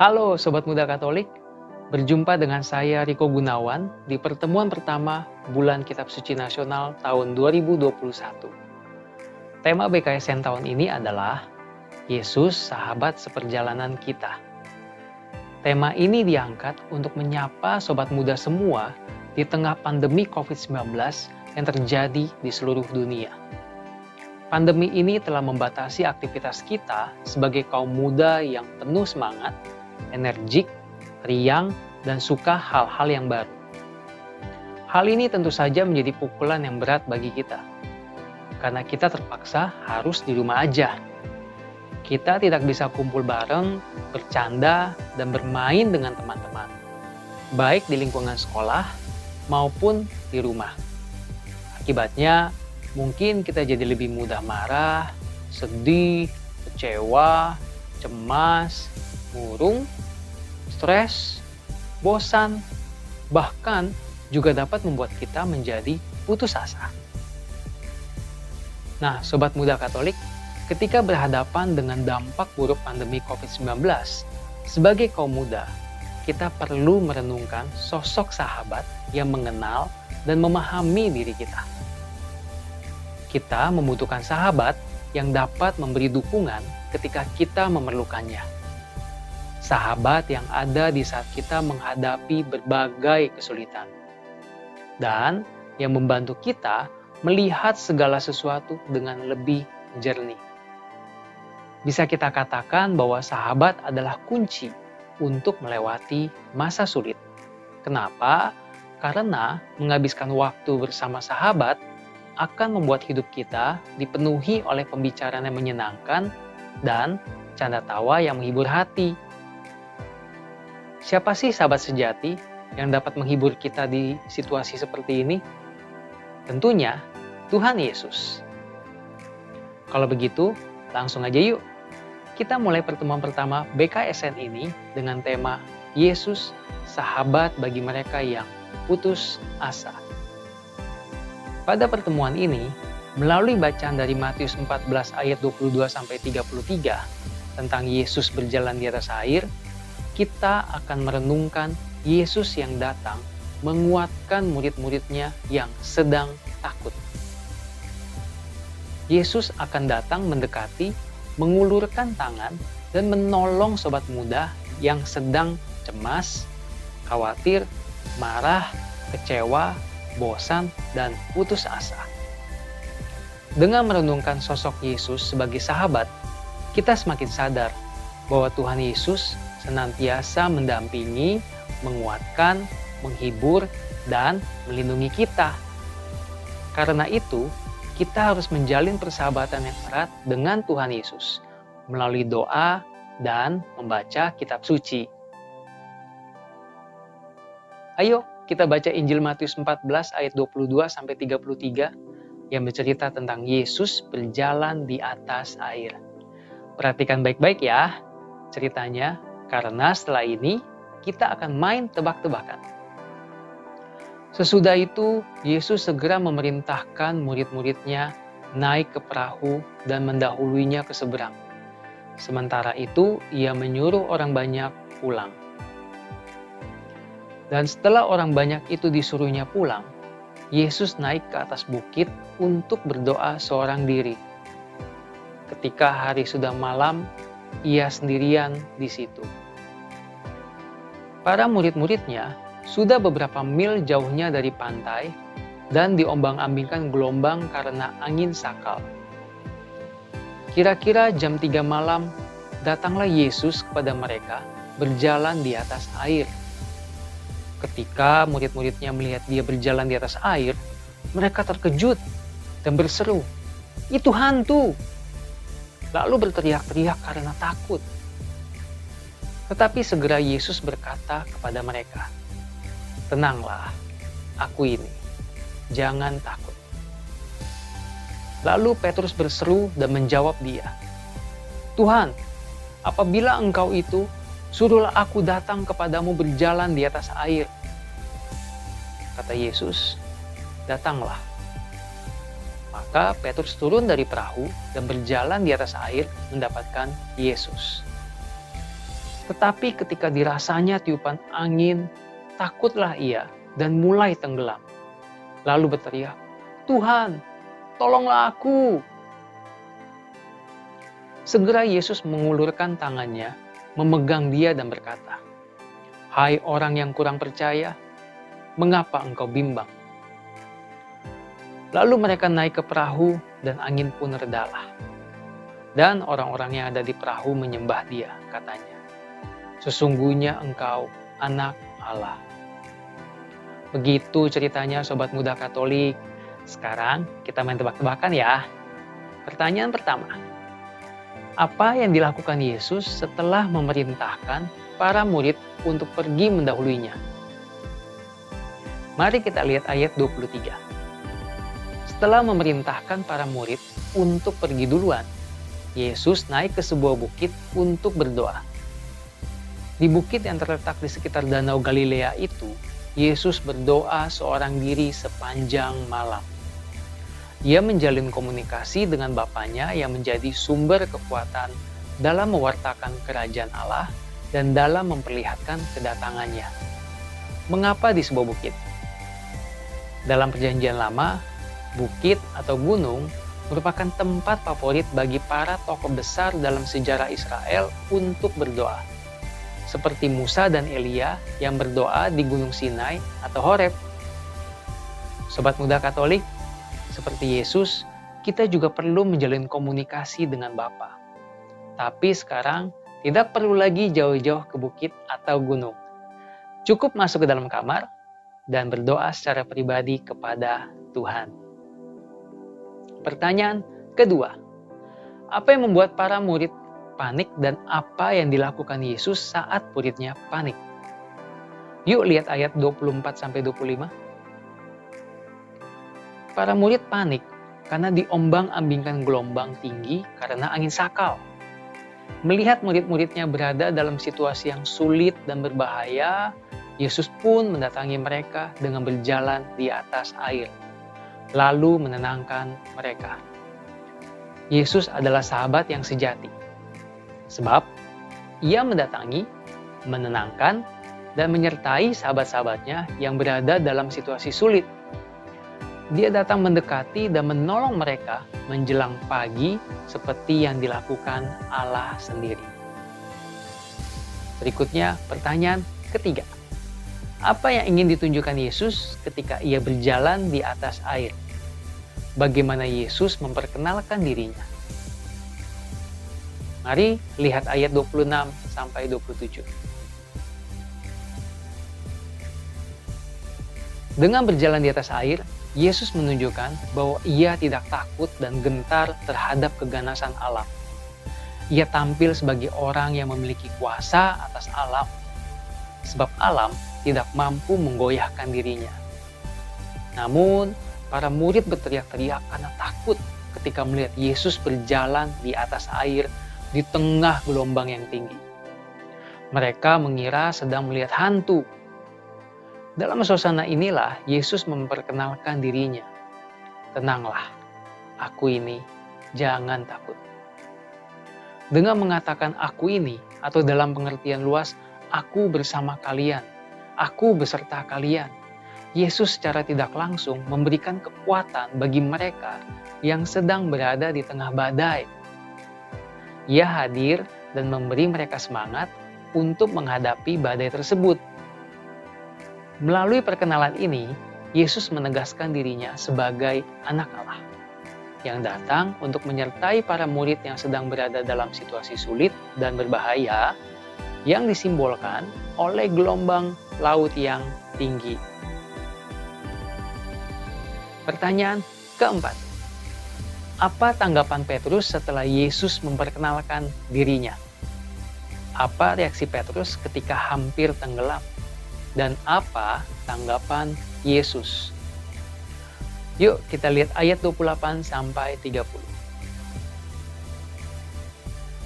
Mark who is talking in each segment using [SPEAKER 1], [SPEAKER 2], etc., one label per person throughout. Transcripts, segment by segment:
[SPEAKER 1] Halo Sobat Muda Katolik, berjumpa dengan saya Riko Gunawan di pertemuan pertama Bulan Kitab Suci Nasional tahun 2021. Tema BKSN tahun ini adalah Yesus Sahabat Seperjalanan Kita. Tema ini diangkat untuk menyapa Sobat Muda semua di tengah pandemi COVID-19 yang terjadi di seluruh dunia. Pandemi ini telah membatasi aktivitas kita sebagai kaum muda yang penuh semangat, energik, riang, dan suka hal-hal yang baru. Hal ini tentu saja menjadi pukulan yang berat bagi kita, karena kita terpaksa harus di rumah aja. Kita tidak bisa kumpul bareng, bercanda, dan bermain dengan teman-teman, baik di lingkungan sekolah maupun di rumah. Akibatnya, mungkin kita jadi lebih mudah marah, sedih, kecewa, cemas, murung, stres, bosan, bahkan juga dapat membuat kita menjadi putus asa. Nah, Sobat Muda Katolik, ketika berhadapan dengan dampak buruk pandemi COVID-19, sebagai kaum muda, kita perlu merenungkan sosok sahabat yang mengenal dan memahami diri kita. Kita membutuhkan sahabat yang dapat memberi dukungan ketika kita memerlukannya. Sahabat yang ada di saat kita menghadapi berbagai kesulitan. Dan yang membantu kita melihat segala sesuatu dengan lebih jernih. Bisa kita katakan bahwa sahabat adalah kunci untuk melewati masa sulit. Kenapa? Karena menghabiskan waktu bersama sahabat akan membuat hidup kita dipenuhi oleh pembicaraan yang menyenangkan dan canda tawa yang menghibur hati. Siapa sih sahabat sejati yang dapat menghibur kita di situasi seperti ini? Tentunya Tuhan Yesus. Kalau begitu, langsung aja yuk. Kita mulai pertemuan pertama BKSN ini dengan tema Yesus, sahabat bagi mereka yang putus asa. Pada pertemuan ini, melalui bacaan dari Matius 14 ayat 22-33 tentang Yesus berjalan di atas air, kita akan merenungkan Yesus yang datang menguatkan murid-muridnya yang sedang takut. Yesus akan datang mendekati, mengulurkan tangan, dan menolong sobat muda yang sedang cemas, khawatir, marah, kecewa, bosan, dan putus asa. Dengan merenungkan sosok Yesus sebagai sahabat, kita semakin sadar bahwa Tuhan Yesus senantiasa mendampingi, menguatkan, menghibur, dan melindungi kita. Karena itu, kita harus menjalin persahabatan yang erat dengan Tuhan Yesus melalui doa dan membaca kitab suci. Ayo, kita baca Injil Matius 14 ayat 22-33 yang bercerita tentang Yesus berjalan di atas air. Perhatikan baik-baik ya ceritanya, karena setelah ini kita akan main tebak-tebakan. Sesudah itu, Yesus segera memerintahkan murid-muridnya naik ke perahu dan mendahuluinya ke seberang. Sementara itu, ia menyuruh orang banyak pulang. Dan setelah orang banyak itu disuruhnya pulang, Yesus naik ke atas bukit untuk berdoa seorang diri. Ketika hari sudah malam, ia sendirian di situ. Para murid-muridnya sudah beberapa mil jauhnya dari pantai dan diombang-ambingkan gelombang karena angin sakal. Kira-kira jam 3 malam, datanglah Yesus kepada mereka berjalan di atas air. Ketika murid-muridnya melihat dia berjalan di atas air, mereka terkejut dan berseru, "Itu hantu!" Lalu berteriak-teriak karena takut. Tetapi segera Yesus berkata kepada mereka, "Tenanglah, aku ini, jangan takut." Lalu Petrus berseru dan menjawab dia, "Tuhan, apabila Engkau itu, suruhlah aku datang kepadamu berjalan di atas air." Kata Yesus, "Datanglah." Maka Petrus turun dari perahu dan berjalan di atas air mendapatkan Yesus. Tetapi ketika dirasanya tiupan angin, takutlah ia dan mulai tenggelam. Lalu berteriak, "Tuhan, tolonglah aku!" Segera Yesus mengulurkan tangannya, memegang dia dan berkata, "Hai orang yang kurang percaya, mengapa engkau bimbang?" Lalu mereka naik ke perahu dan angin pun redalah. Dan orang-orang yang ada di perahu menyembah dia, katanya, "Sesungguhnya engkau anak Allah." Begitu ceritanya Sobat Muda Katolik. Sekarang kita main tebak-tebakan ya. Pertanyaan pertama, apa yang dilakukan Yesus setelah memerintahkan para murid untuk pergi mendahuluinya? Mari kita lihat ayat 23. Setelah memerintahkan para murid untuk pergi duluan, Yesus naik ke sebuah bukit untuk berdoa. Di bukit yang terletak di sekitar Danau Galilea itu, Yesus berdoa seorang diri sepanjang malam. Ia menjalin komunikasi dengan Bapanya yang menjadi sumber kekuatan dalam mewartakan kerajaan Allah dan dalam memperlihatkan kedatangannya. Mengapa di sebuah bukit? Dalam Perjanjian Lama, bukit atau gunung merupakan tempat favorit bagi para tokoh besar dalam sejarah Israel untuk berdoa. Seperti Musa dan Elia yang berdoa di Gunung Sinai atau Horeb. Sobat Muda Katolik, seperti Yesus, kita juga perlu menjalin komunikasi dengan Bapa. Tapi sekarang tidak perlu lagi jauh-jauh ke bukit atau gunung. Cukup masuk ke dalam kamar dan berdoa secara pribadi kepada Tuhan. Pertanyaan kedua, apa yang membuat para murid panik dan apa yang dilakukan Yesus saat muridnya panik? Yuk lihat ayat 24-25. Para murid panik karena diombang-ambingkan gelombang tinggi karena angin sakal. Melihat murid-muridnya berada dalam situasi yang sulit dan berbahaya, Yesus pun mendatangi mereka dengan berjalan di atas air, lalu menenangkan mereka. Yesus adalah sahabat yang sejati, sebab ia mendatangi, menenangkan, dan menyertai sahabat-sahabatnya yang berada dalam situasi sulit. Dia datang mendekati dan menolong mereka menjelang pagi seperti yang dilakukan Allah sendiri. Berikutnya pertanyaan ketiga. Apa yang ingin ditunjukkan Yesus ketika ia berjalan di atas air? Bagaimana Yesus memperkenalkan dirinya? Mari lihat ayat 26-27. Dengan berjalan di atas air, Yesus menunjukkan bahwa ia tidak takut dan gentar terhadap keganasan alam. Ia tampil sebagai orang yang memiliki kuasa atas alam, sebab alam tidak mampu menggoyahkan dirinya. Namun, para murid berteriak-teriak karena takut ketika melihat Yesus berjalan di atas air di tengah gelombang yang tinggi. Mereka mengira sedang melihat hantu. Dalam suasana inilah Yesus memperkenalkan dirinya. Tenanglah, aku ini, jangan takut. Dengan mengatakan aku ini, atau dalam pengertian luas, aku bersama kalian, aku beserta kalian, Yesus secara tidak langsung memberikan kekuatan bagi mereka yang sedang berada di tengah badai. Ia hadir dan memberi mereka semangat untuk menghadapi badai tersebut. Melalui perkenalan ini, Yesus menegaskan dirinya sebagai anak Allah yang datang untuk menyertai para murid yang sedang berada dalam situasi sulit dan berbahaya yang disimbolkan oleh gelombang laut yang tinggi. Pertanyaan keempat, apa tanggapan Petrus setelah Yesus memperkenalkan dirinya? Apa reaksi Petrus ketika hampir tenggelam? Dan apa tanggapan Yesus? Yuk kita lihat ayat 28-30.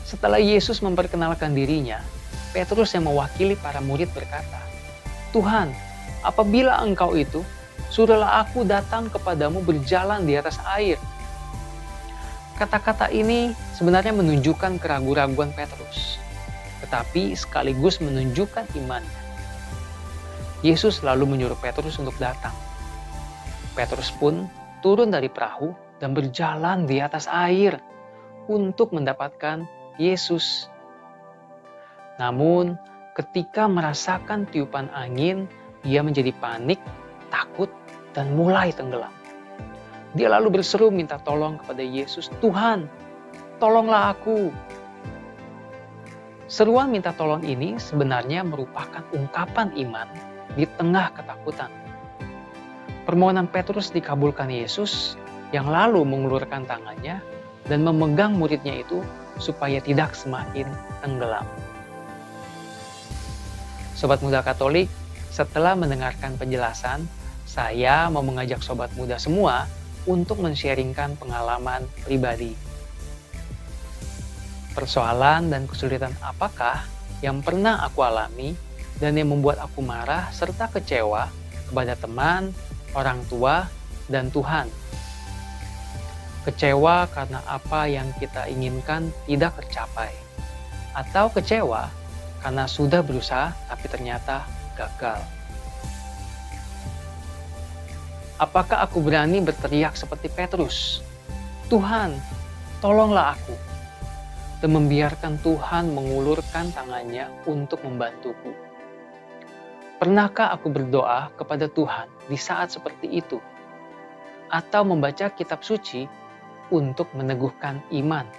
[SPEAKER 1] Setelah Yesus memperkenalkan dirinya, Petrus yang mewakili para murid berkata, "Tuhan, apabila engkau itu, suruhlah aku datang kepadamu berjalan di atas air." Kata-kata ini sebenarnya menunjukkan keraguan-raguan Petrus. tetapi sekaligus menunjukkan imannya. Yesus lalu menyuruh Petrus untuk datang. Petrus pun turun dari perahu dan berjalan di atas air untuk mendapatkan Yesus. Namun, ketika merasakan tiupan angin, dia menjadi panik, takut, dan mulai tenggelam. Dia lalu berseru minta tolong kepada Yesus, "Tuhan, tolonglah aku." Seruan minta tolong ini sebenarnya merupakan ungkapan iman di tengah ketakutan. Permohonan Petrus dikabulkan Yesus, yang lalu mengulurkan tangannya dan memegang muridnya itu supaya tidak semakin tenggelam. Sobat Muda Katolik, setelah mendengarkan penjelasan, saya mau mengajak sobat muda semua untuk men-sharingkan pengalaman pribadi. Persoalan dan kesulitan apakah yang pernah aku alami dan yang membuat aku marah serta kecewa kepada teman, orang tua, dan Tuhan? Kecewa karena apa yang kita inginkan tidak tercapai, atau kecewa karena sudah berusaha tapi ternyata gagal. Apakah aku berani berteriak seperti Petrus, "Tuhan, tolonglah aku," dan membiarkan Tuhan mengulurkan tangannya untuk membantuku? Pernahkah aku berdoa kepada Tuhan di saat seperti itu? Atau membaca kitab suci untuk meneguhkan iman?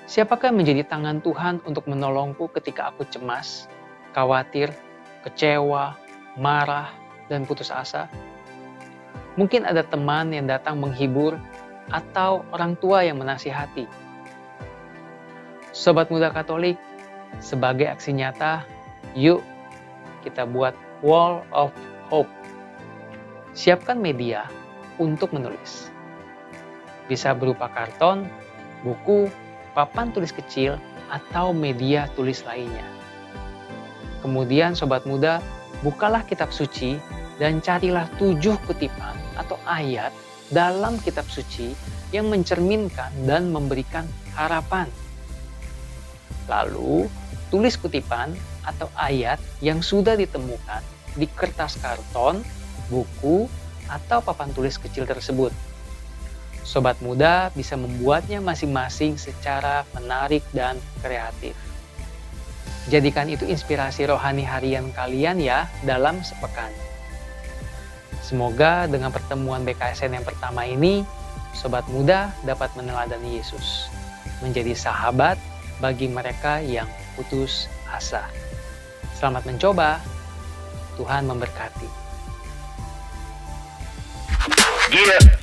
[SPEAKER 1] Siapakah yang menjadi tangan Tuhan untuk menolongku ketika aku cemas, khawatir, kecewa, marah, dan putus asa? Mungkin ada teman yang datang menghibur atau orang tua yang menasihati. Sobat Muda Katolik, sebagai aksi nyata, yuk kita buat Wall of Hope. Siapkan media untuk menulis. Bisa berupa karton, buku, papan tulis kecil, atau media tulis lainnya. Kemudian sobat muda, bukalah kitab suci dan carilah 7 kutipan atau ayat dalam kitab suci yang mencerminkan dan memberikan harapan. Lalu, tulis kutipan atau ayat yang sudah ditemukan di kertas karton, buku, atau papan tulis kecil tersebut. Sobat muda bisa membuatnya masing-masing secara menarik dan kreatif. Jadikan itu inspirasi rohani harian kalian ya dalam sepekan. Semoga dengan pertemuan BKSN yang pertama ini, sobat muda dapat meneladani Yesus, menjadi sahabat bagi mereka yang putus asa. Selamat mencoba, Tuhan memberkati.
[SPEAKER 2] Yeah.